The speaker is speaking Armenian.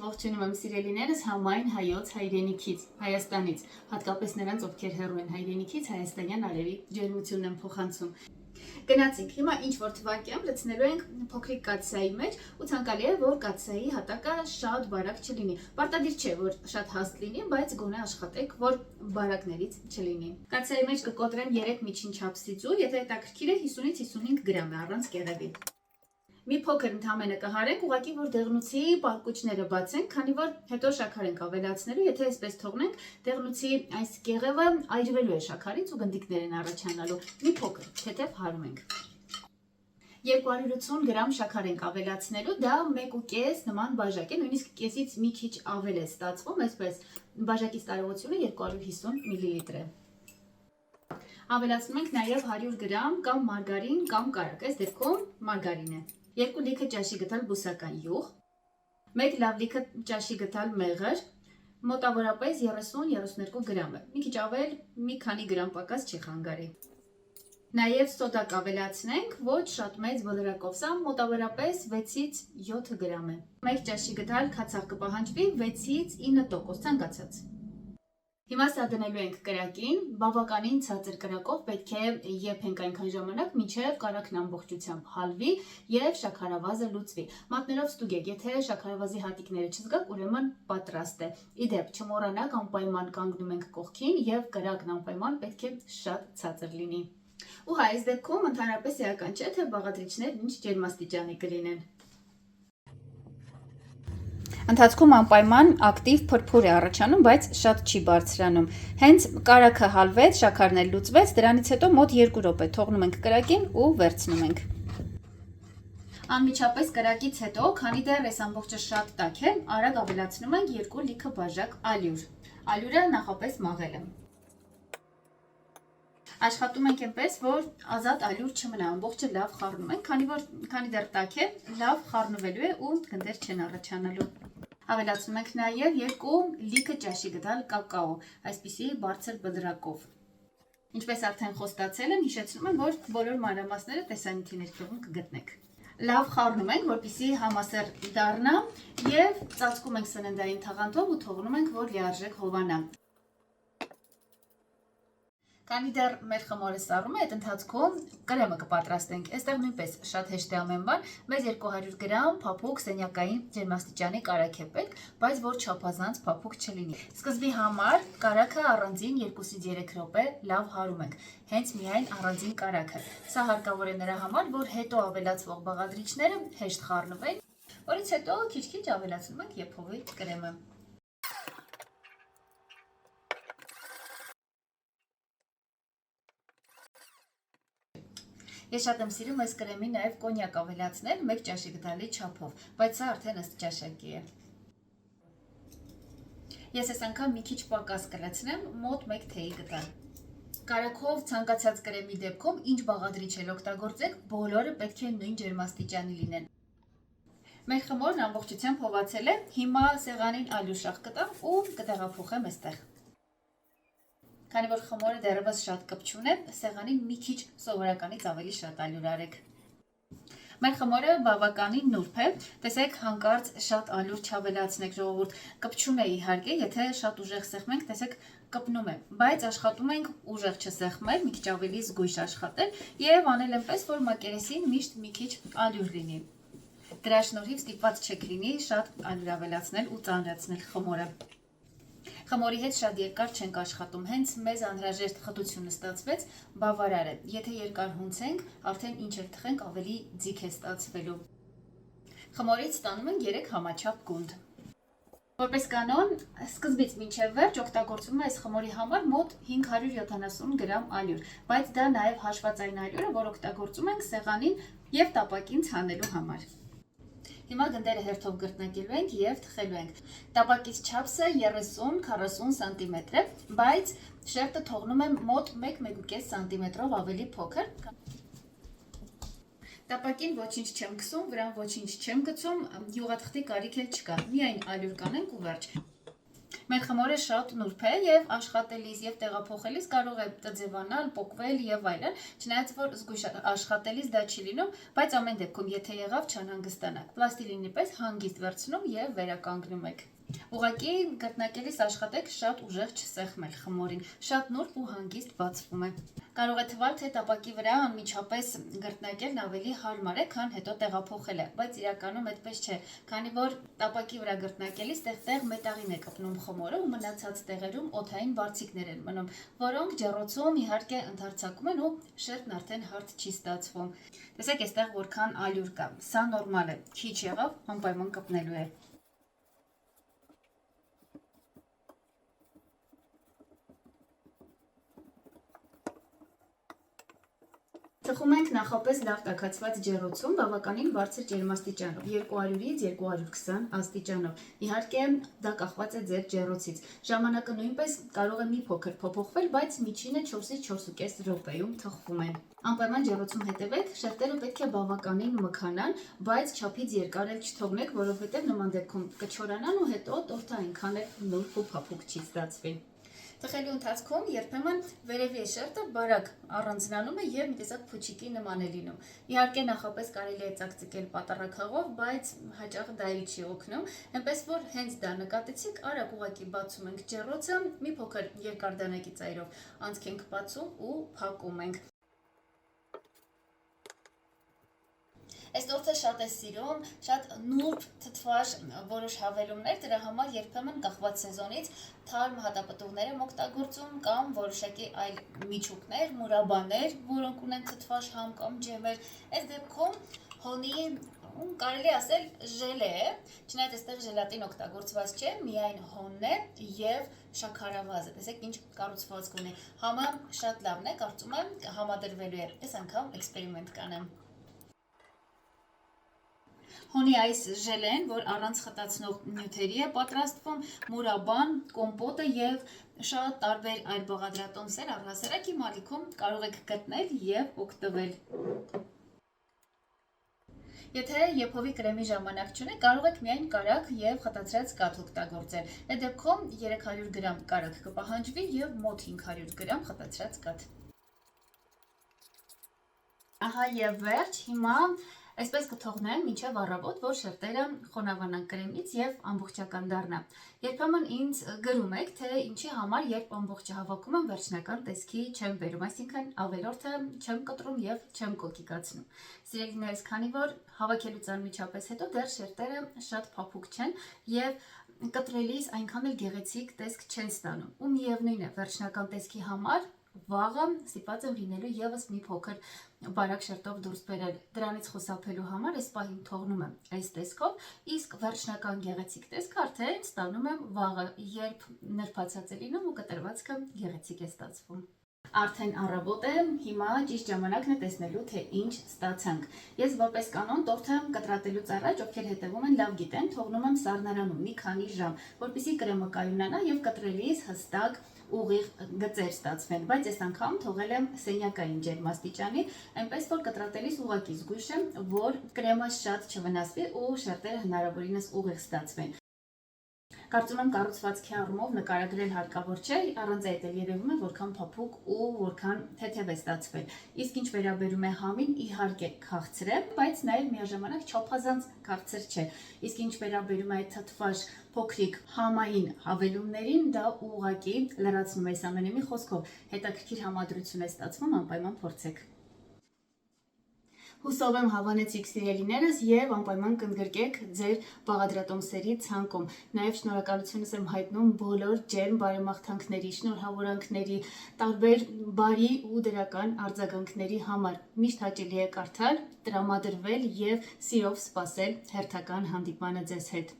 Ողջունում եմ սիրելիներս համայն հայոց հայրենիքից, Հայաստանից, հատկապես նրանց, ովքեր հեռու են հայրենիքից, հայաստանյան արևի ջերմությունն են փոխանցում։ Գնացինք, հիմա ինչ որ թվարկյամ լցնելու ենք փոքրիկ կաթսայի մեջ ու ցանկալի է, որ կաթսայի հատակը շատ բարակ չլինի։ Պարտադիր չէ, որ շատ հաստ լինի, բայց գոնե աշխատեք, որ բարակներից չլինի։ Կաթսայի մեջ կկոտրեմ 3 միջին չափսի ձու, եթե հետաքրքիր է 50-ից 55 գրամ է, առանց կեղևի։ Մի փոքր ընդհանրապես կհարենք, ուղղակի որ դեղնուցի պարկուճները բացենք, քանի որ հետո շաքար ենք ավելացնելու, եթե այսպես թողնենք, դեղնուցի այս կեղևը այրվելու է շաքարից ու գնդիկներ են առաջանալու։ Մի փոքր թեթև հարում ենք։ 280 գրամ շաքար ենք ավելացնելու, դա 1.5 նման բաժակ է, նույնիսկ կեսից մի քիչ ավել է ստացվում, այսպես բաժակից տարողությունը 250 մլ է։ Ավելացնում ենք նաև 100 գրամ կամ մարգարին կամ կարակ, այս դեպքում մարգարին է։ 2 լիքը ճաշի գտալ բուսական յուղ, 1 լավ լիքը ճաշի գտալ մեղր, մոտավորապես 30-32 գրամ է, մի քիչ ավել, մի քանի գրամ պակաս չի խանգարի։ Նաև սոդա կավելացնենք, ոչ շատ մեծ բլրակով, սա մոտավորապես 6-ից 7 գրամ է։ 1 ճաշի գտալ քացախ կպահանջվի 6-ից 9% ցանկացած։ Հիմա սա դնելու ենք կրակին, բավականին ցածր կրակով պետք է եփենք այնքան ժամանակ, մինչև կարակն ամբողջությամբ հալվի եւ շաքարավազը լուծվի։ Մատներով ստուգեք, եթե շաքարավազի հատիկները չզգաք, ուրեմն պատրաստ է։ Ի դեպ, չմոռանաք անպայման կանգնում ենք կողքին եւ կրակն անպայման պետք է շատ ցածր լինի։ Ու հայ այս դեպքում ընդհանրապես էական չէ, թե բաղադրիչներն ինչ ջերմաստիճանի կլինեն։ Ընթացքում անպայման ակտիվ փրփուր է առաջանում, բայց շատ չի բարձրանում։ Հենց կարակը հալվեց, շաքարն էլ լուծվեց, դրանից հետո մոտ 2 րոպե թողնում ենք կրակին ու վերցնում ենք։ Անմիջապես կրակից հետո, քանի դեռ այս ամբողջը շատ տաք է, արագ ավելացնում ենք 2 լիքը բաժակ ալյուր։ Ալյուրը նախապես մաղել եմ։ Աշխատում ենք այնպես, որ ազատ ալյուր չմնա, ամբողջը լավ խառնում ենք, քանի դեռ տաք է, լավ խառնվելու է ու գնդեր չեն առաջանալու։ Ավելացնում ենք նաև 2 լիքը ճաշի գտալ կակաո, այսպիսի բարձր բլրակով։ Ինչպես արդեն խոստացել եմ, հիշեցնում եմ, որ բոլոր մանրամասները տեսանյութի ներքևում կգտնեք։ Լավ խառնում ենք, որպեսզի համասեռ դառնա եւ ծածկում ենք սննդային թաղանթով ու թողնում ենք, որ լիարժեք հովանա։ Քանի դեռ մեր խմորը սառում է, այդ ընթացքում կրեմը կպատրաստենք։ Այստեղ նույնպես շատ հեշտ է ամեն բան, մեզ 200 գրամ փափուկ սենյակային ջերմաստիճանի կարակ է պետք, բայց որ չափազանց փափուկ չլինի։ Սկզբի համար կարակը առանձին 2-ից 3 րոպե լավ հարում ենք, հենց միայն առանձին կարակը։ Սա հարկավոր է նրա համար, որ հետո ավելացվող բաղադրիչները հեշտ խառնվեն, որից հետո քիչ-քիչ ավելացնում ենք եփովի կրեմը։ Ես շատ եմ սիրում այս կրեմին նաև կոնյակ ավելացնել 1 ճաշի գդալի չափով, բայց սա արդեն ըստ ճաշակի է։ Ես այս անգամ մի քիչ պակաս կլցնեմ, մոտ 1 թեյի գդալ։ Կարակով ցանկացած կրեմի դեպքում ինչ բաղադրիչ էլ օգտագործեք, բոլորը պետք է նույն ջերմաստիճանի լինեն։ Մեր խմորն ամբողջությամբ հովացել է, հիմա սեղանին ալյուր կտամ ու կտեղափոխեմ այստեղ։ Քանի որ խմորը դեռևս շատ կպչուն է, սեղանին մի քիչ սովորականից ավելի շատ ալյուր արեք։ Մեր խմորը բավականին նուրբ է, տեսեք հանկարծ շատ ալյուր չավելացնեք ժողովուրդ, կպչուն է իհարկե, եթե շատ ուժեղ սեղմենք, տեսեք կպնում է, բայց աշխատում ենք ուժեղ չսեղմել, մի քիչ ավելի զգույշ աշխատել եւ անել այնպես, որ մակերեսին միշտ մի քիչ ալյուր լինի։ Դրա շնորհիվ ստիպված չեք լինի շատ ալյուր ավելացնել ու ծանրացնել խմորը։ Խմորի հետ շատ երկար չենք աշխատում, հենց մեզ անհրաժեշտ խտությունը ստացվեց, բավարար է։ Եթե երկար հունցենք, արդեն ինչ էլ թխենք, ավելի ձիգ է ստացվելու։ Խմորից ստանում ենք 3 համաչափ գունդ։ Որպես կանոն, սկզբից մինչև վերջ օգտագործվում է այս խմորի համար մոտ 570 գրամ ալյուր, բայց դա նաև հաշված այն ալյուրը, որ օգտագործում ենք սեղանին եւ տապակին ցանելու համար։ Հիմա գնդերը հերթով գրտնագելու ենք եւ թխելու ենք։ Տապակից չափսը 30-40 սանտիմետր է, բայց շերտը թողնում եմ մոտ 1-1.5 սանտիմետրով ավելի փոքր։ Տապակին ոչինչ չեմ գցում, վրան ոչինչ չեմ գցում, յուղաթղթի կարիք էլ չկա, միայն ալյուր կանենք ու վերջ։ Մեր խմորը շատ նուրբ է եւ աշխատելիս եւ տեղափոխելիս կարող է տձևանալ, պոկվել եւ այլն, չնայած որ զգույշ աշխատելիս դա չի լինում, բայց ամեն դեպքում եթե եղավ չանհանգստանաք։ Պլաստիլինի պես հանգիստ վերցնում եւ վերականգնում եք։ Ուղղակի գռտնակելիս աշխատեք շատ ուժեղ չսեղմել խմորին, շատ նուրբ ու հանգիստ բացվում է։ Կարող է թվալ, թե տապակի վրա անմիջապես գռտնակելն ավելի հարմար է, քան հետո տեղափոխելը, բայց իրականում այդպես չէ, քանի որ տապակի վրա գռտնակելիս տեղ-տեղ մետաղին է կպնում խմորը ու մնացած տեղերում օդային բարձիկներ են մնում, որոնք ջեռոցում իհարկե ընդարձակում են ու շերտն արդեն հարթ չի ստացվում։ Տեսեք, այստեղ որքան ալյուր կա, սա նորմալ է, քիչ եղավ, անպայման կպնելու է։ Թխում ենք նախապես լավ տաքացված ջեռոցում բավականին բարձր ջերմաստիճանով 200-ից 220 աստիճանով։ Իհարկե դա կախված է ձեր ջեռոցից։ Ժամանակը նույնպես կարող է մի փոքր փոփոխվել, բայց միջինը 4-ից 4.5 րոպեում թխվում է։ Անպայման ջեռոցում հետևեք, շերտերը պետք է բավականին մքանան, բայց չափից երկար էլ չթողնեք, որովհետև նման դեպքում կչորանան ու հետո տորտը այնքան էլ նուրբ ու փափուկ չի ստացվի։ Թխելու ընթացքում երբեմն վերևի շերտը բարակ առանձնանում է եւ մի տեսակ փուչիկի նման է լինում։ Իհարկե նախապես կարելի է ծակծկել պատառաքաղով, բայց հաճախ դա էլ չի օգնում, այնպես որ հենց դա նկատեցիք, արագ ուղակի բացում ենք ջեռոցը, մի փոքր երկարդանակի ծայրով անցք ենք բացում ու փակում ենք։ Այս տորտը շատ է սիրում, շատ նուրբ, թթվաշ որոշ հավելումներ, դրա համար երբեմն կախված սեզոնից թարմ հատապտուղներ եմ օգտագործում կամ որոշակի այլ միջուկներ, մուրաբաներ, որոնք ունեն թթվաշ համ կամ ջեմեր։ Այս դեպքում հոնի կարելի ասել ժելե է, չնայած այստեղ ժելատին օգտագործված չէ, միայն հոնն է եւ շաքարավազը։ Տեսեք ինչ կառուցվածք ունի։ Համը շատ լավն է, կարծում եմ համադրվելու է։ Այս անգամ էքսպերիմենտ կանեմ։ Հոնի այս ժելեն, որ առանց խտացնող նյութերի է պատրաստվում, մուրաբան, կոմպոտը եւ շատ տարբեր այլ բաղադրատոմսեր առհասարակ իմ ալիքում կարող եք գտնել եւ օգտվել։ Եթե եփովի կրեմի ժամանակ չունեք, կարող եք միայն կարագ եւ խտացրած կաթ օգտագործել։ Այդ դեպքում 300 գրամ կարագ կպահանջվի եւ մոտ 500 գրամ խտացրած կաթ։ Ահա եւ վերջ, հիմա այսպես կթողնեմ մինչև առավոտ, որ շերտերը խոնավանան կրեմից եւ ամբողջական դառնա։ Երբեմն ինձ գրում եք, թե ինչի համար երբ ամբողջը հավաքում եմ վերջնական տեսքի չեմ բերում, այսինքն ավելորդը չեմ կտրում եւ չեմ կոկիկացնում։ Սիրելիներս, քանի որ հավաքելուց անմիջապես հետո դեռ շերտերը շատ փափուկ չեն եւ կտրելիս այնքան էլ գեղեցիկ տեսք չեն ստանում։ Ու միևնույն է, վերջնական տեսքի համար վաղը ստիպված եմ լինելու եւս մի փոքր բարակ շերտով դուրս բերել։ Դրանից խուսափելու համար այս պահին թողնում եմ այս տեսքով, իսկ վերջնական գեղեցիկ տեսքը արդեն ստանում եմ վաղը, երբ նրբացած է լինում ու կտրվածքը գեղեցիկ է ստացվում։ Արդեն առավոտ է, հիմա ճիշտ ժամանակն է տեսնելու, թե ինչ ստացանք։ Ես որպես կանոն տորթը կտրատելուց առաջ, ովքեր հետևում են, լավ գիտեն, թողնում եմ սառնարանում մի քանի ժամ, որպեսզի կրեմը կայունանա եւ կտրելիս հստակ ուղիղ գծեր ստացվեն, բայց այս անգամ թողել եմ սենյակային ջերմաստիճանի, այնպես որ կտրատելիս ուղղակի զգույշ եմ, որ կրեմը շատ չվնասվի ու շերտերը հնարավորինս ուղիղ ստացվեն։ Կարծում եմ կառուցվածքի առումով նկարագրել հարկավոր չէ, առանց այդ էլ երևում է որքան փափուկ ու որքան թեթև է ստացվել։ Իսկ ինչ վերաբերում է համին, իհարկե քաղցր է, բայց նաև միաժամանակ չափազանց քաղցր չէ։ Իսկ ինչ վերաբերում է այդ թթվաշ փոքրիկ համային հավելումներին, դա ուղղակի լրացնում է այս ամենը։ Մի խոսքով, հետաքրքիր համադրություն է ստացվում, անպայման փորձեք։ Հուսով եմ հավանեցիք սիրելիներս եւ անպայման կընդգրկեք ձեր բաղադրատոմսերի ցանկում։ Նաեւ շնորհակալությունս եմ հայտնում բոլոր ջերմ բարեմաղթանքների, շնորհավորանքների, տարբեր բարի ու դրական արձագանքների համար։ Միշտ հաճելի է կարդալ, տրամադրվել եւ սիրով սպասել հերթական հանդիպմանը ձեզ հետ։